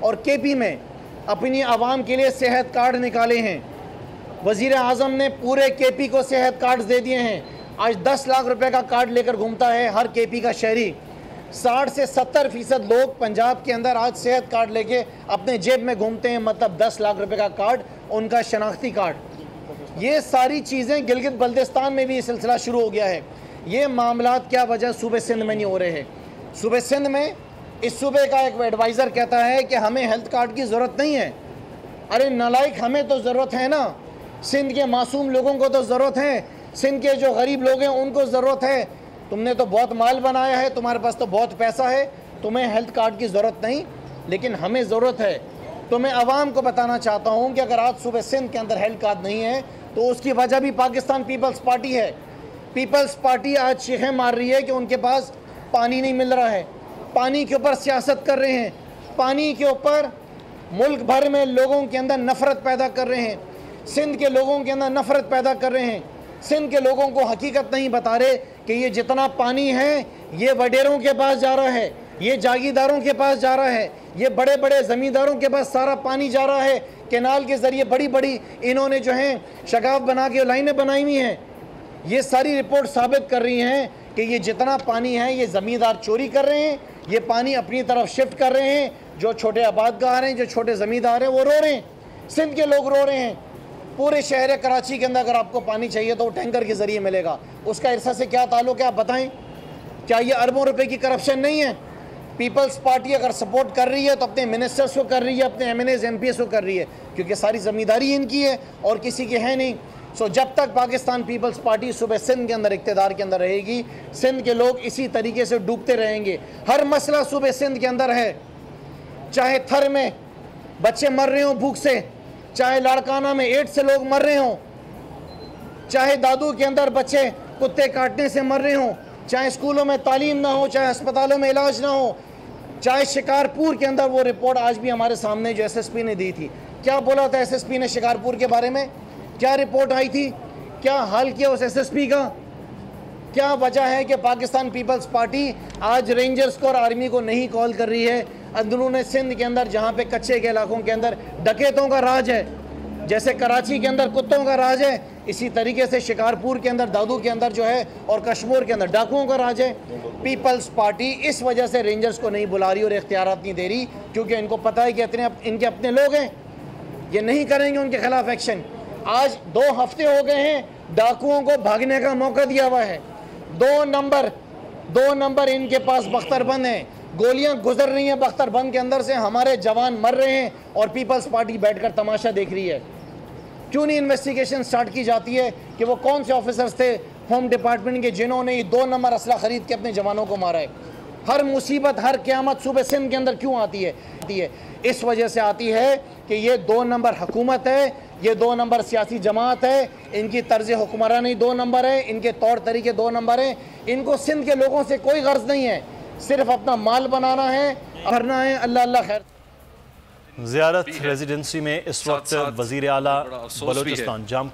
और केपी में अपनी आवाम के लिए सेहत कार्ड निकाले हैं। वज़ीर आज़म ने पूरे केपी को सेहत कार्ड दे दिए हैं। आज 10 लाख रुपए का कार्ड लेकर घूमता है हर केपी का शहरी। 60 से 70% लोग पंजाब के अंदर आज सेहत कार्ड लेके अपने जेब में घूमते हैं, मतलब 10 लाख रुपए का कार्ड, उनका शनाख्ती कार्ड। ये सारी चीज़ें गिलगित बल्तिस्तान में भी ये सिलसिला शुरू हो गया है। ये मामलात क्या वजह सूबे सिंध में नहीं हो रहे हैं? सूबे सिंध में इस सूबे का एक एडवाइज़र कहता है कि हमें हेल्थ कार्ड की ज़रूरत नहीं है। अरे नालायक, हमें तो ज़रूरत है ना। सिंध के मासूम लोगों को तो ज़रूरत है, सिंध के जो गरीब लोग हैं उनको ज़रूरत है। तुमने तो बहुत माल बनाया है, तुम्हारे पास तो बहुत पैसा है, तुम्हें हेल्थ कार्ड की ज़रूरत नहीं, लेकिन हमें ज़रूरत है। तो मैं आवाम को बताना चाहता हूँ कि अगर आज सूबे सिंध के अंदर हेल्थ कार्ड नहीं है तो उसकी वजह भी पाकिस्तान पीपल्स पार्टी है। पीपल्स पार्टी आज चीखें मार रही है कि उनके पास पानी नहीं मिल रहा है, पानी के ऊपर सियासत कर रहे हैं, पानी के ऊपर मुल्क भर में लोगों के अंदर नफ़रत पैदा कर रहे हैं, सिंध के लोगों के अंदर नफ़रत पैदा कर रहे हैं। सिंध के लोगों को हकीकत नहीं बता रहे कि ये जितना पानी है ये वडेरों के पास जा रहा है, ये जागीरदारों के पास जा रहा है, ये बड़े बड़े ज़मींदारों के पास सारा पानी जा रहा है। कैनाल के ज़रिए बड़ी बड़ी इन्होंने जो है शगाफ बना के लाइनें बनाई हुई हैं। ये सारी रिपोर्ट साबित कर रही हैं कि ये जितना पानी है ये ज़मींदार चोरी कर रहे हैं, ये पानी अपनी तरफ शिफ्ट कर रहे हैं। जो छोटे आबादगार हैं, जो छोटे ज़मींदार हैं, वो रो रहे हैं, सिंध के लोग रो रहे हैं। पूरे शहर कराची के अंदर अगर आपको पानी चाहिए तो वो टैंकर के ज़रिए मिलेगा। उसका इरसा से क्या ताल्लुक़ है आप बताएं? क्या ये अरबों रुपए की करप्शन नहीं है? पीपल्स पार्टी अगर सपोर्ट कर रही है तो अपने मिनिस्टर्स को कर रही है, अपने MNAs MPs को कर रही है, क्योंकि सारी ज़मींदारी इनकी है और किसी की है नहीं। सो जब तक पाकिस्तान पीपल्स पार्टी सूबे सिंध के अंदर इक़्तिदार के अंदर रहेगी, सिंध के लोग इसी तरीके से डूबते रहेंगे। हर मसला सूबे सिंध के अंदर है, चाहे थर में बच्चे मर रहे हों भूख से, चाहे लाड़काना में एड्स से लोग मर रहे हों, चाहे दादू के अंदर बच्चे कुत्ते काटने से मर रहे हों, चाहे स्कूलों में तालीम ना हो, चाहे अस्पतालों में इलाज ना हो, चाहे शिकारपुर के अंदर वो रिपोर्ट आज भी हमारे सामने जो SSP ने दी थी, क्या बोला था SSP ने शिकारपुर के बारे में? क्या रिपोर्ट आई थी? क्या हाल किया उस SSP का? क्या वजह है कि पाकिस्तान पीपल्स पार्टी आज रेंजर्स को और आर्मी को नहीं कॉल कर रही है? अंदरून सिंध के अंदर जहाँ पे कच्चे के इलाकों के अंदर डकैतों का राज है, जैसे कराची के अंदर कुत्तों का राज है, इसी तरीके से शिकारपुर के अंदर, दादू के अंदर जो है और कश्मीर के अंदर डाकुओं का राज है। पीपल्स पार्टी इस वजह से रेंजर्स को नहीं बुला रही और इख्तियारात नहीं दे रही, क्योंकि इनको पता है कि इनके अपने लोग हैं, ये नहीं करेंगे उनके खिलाफ एक्शन। आज 2 हफ्ते हो गए हैं डाकुओं को भागने का मौका दिया हुआ है। 2 नंबर इनके पास बख्तरबंद हैं, गोलियां गुजर रही हैं बख्तरबंद के अंदर से, हमारे जवान मर रहे हैं और पीपल्स पार्टी बैठकर तमाशा देख रही है। क्यों नहीं इन्वेस्टिगेशन स्टार्ट की जाती है कि वो कौन से ऑफिसर्स थे होम डिपार्टमेंट के जिन्होंने 2 नंबर असला खरीद के अपने जवानों को मारा है? हर मुसीबत, हर क़यामत सूबे सिंध के अंदर क्यों आती है? इस वजह से आती है कि ये 2 नंबर हुकूमत है, ये 2 नंबर सियासी जमात है, इनकी तर्ज हुक्मरानी 2 नंबर है, इनके तौर तरीके 2 नंबर हैं। इनको सिंध के लोगों से कोई गर्ज नहीं है, सिर्फ अपना माल बनाना है, भरना है। अल्लाह अल्लाह खैर। ज़ियारत रेजिडेंसी में इस वक्त वज़ीर आला बलोचिस्तान जाम